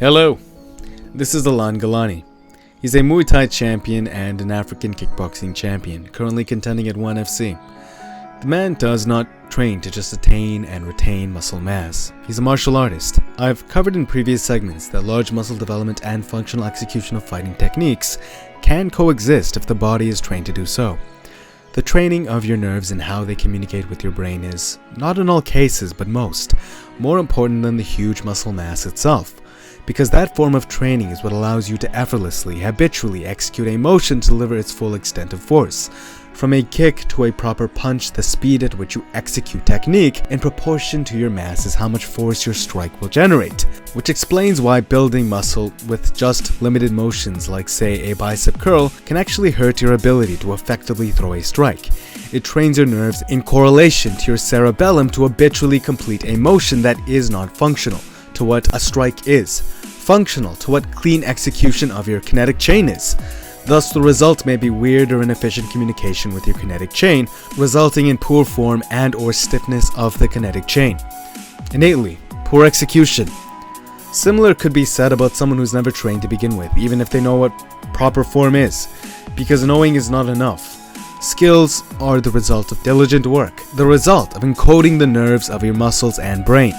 Hello, this is Alain Ngalani. He's a Muay Thai champion and an African kickboxing champion, currently contending at 1FC. The man does not train to just attain and retain muscle mass. He's a martial artist. I've covered in previous segments that large muscle development and functional execution of fighting techniques can coexist if the body is trained to do so. The training of your nerves and how they communicate with your brain is, not in all cases but most, more important than the huge muscle mass itself. Because that form of training is what allows you to effortlessly, habitually execute a motion to deliver its full extent of force. From a kick to a proper punch, the speed at which you execute technique in proportion to your mass is how much force your strike will generate, which explains why building muscle with just limited motions like say a bicep curl can actually hurt your ability to effectively throw a strike. It trains your nerves in correlation to your cerebellum to habitually complete a motion that is not functional to what a strike is, functional to what clean execution of your kinetic chain is. Thus, the result may be weird or inefficient communication with your kinetic chain, resulting in poor form and or stiffness of the kinetic chain. Innately, poor execution. Similar could be said about someone who's never trained to begin with, even if they know what proper form is, because knowing is not enough. Skills are the result of diligent work, the result of encoding the nerves of your muscles and brain.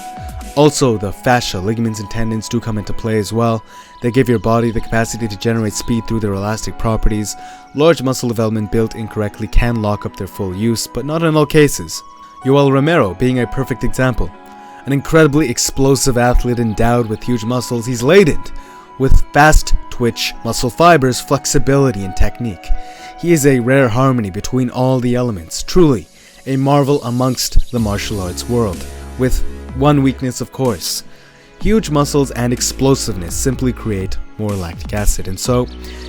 Also, the fascia, ligaments, and tendons do come into play as well. They give your body the capacity to generate speed through their elastic properties. Large muscle development built incorrectly can lock up their full use, but not in all cases. Yoel Romero being a perfect example. An incredibly explosive athlete endowed with huge muscles, he's laden with fast twitch muscle fibers, flexibility, and technique. He is a rare harmony between all the elements, truly a marvel amongst the martial arts world, with one weakness, of course. Huge muscles and explosiveness simply create more lactic acid, and so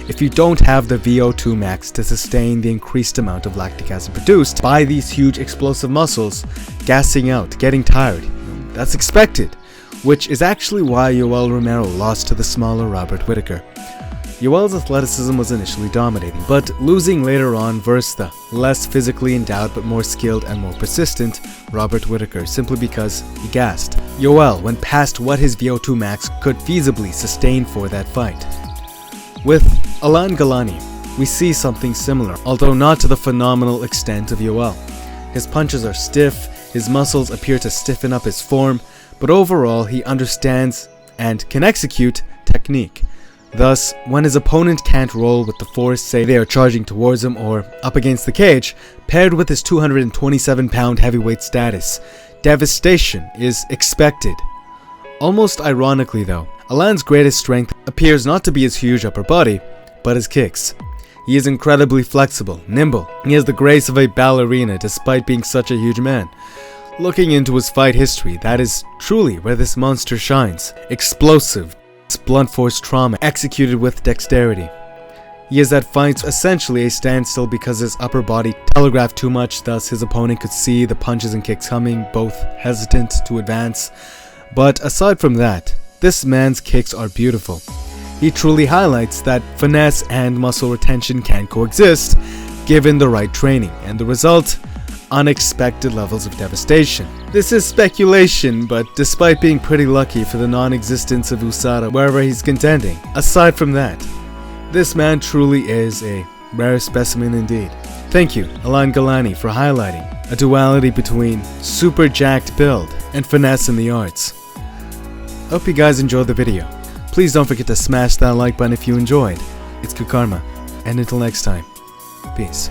if you don't have the VO2 max to sustain the increased amount of lactic acid produced by these huge explosive muscles, gassing out, getting tired, that's expected, which is actually why Yoel Romero lost to the smaller Robert Whittaker. Yoel's athleticism was initially dominating, but losing later on versus the less physically endowed but more skilled and more persistent Robert Whittaker simply because he gassed. Yoel went past what his VO2 max could feasibly sustain for that fight. With Alain Ngalani, we see something similar, although not to the phenomenal extent of Yoel. His punches are stiff, his muscles appear to stiffen up his form, but overall he understands and can execute technique. Thus, when his opponent can't roll with the force, say they are charging towards him or up against the cage, paired with his 227-pound heavyweight status, devastation is expected. Almost ironically though, Alain's greatest strength appears not to be his huge upper body, but his kicks. He is incredibly flexible, nimble, he has the grace of a ballerina despite being such a huge man. Looking into his fight history, that is truly where this monster shines. Explosive, blunt force trauma executed with dexterity. He is at fights essentially a standstill because his upper body telegraphed too much, thus his opponent could see the punches and kicks coming, both hesitant to advance. But aside from that, this man's kicks are beautiful. He truly highlights that finesse and muscle retention can coexist given the right training, and the result, unexpected levels of devastation. This is speculation, but despite being pretty lucky for the non-existence of USADA wherever he's contending, aside from that, this man truly is a rare specimen indeed. Thank you, Alain Ngalani, for highlighting a duality between super jacked build and finesse in the arts. Hope you guys enjoyed the video. Please don't forget to smash that like button if you enjoyed. It's good karma, and until next time, peace.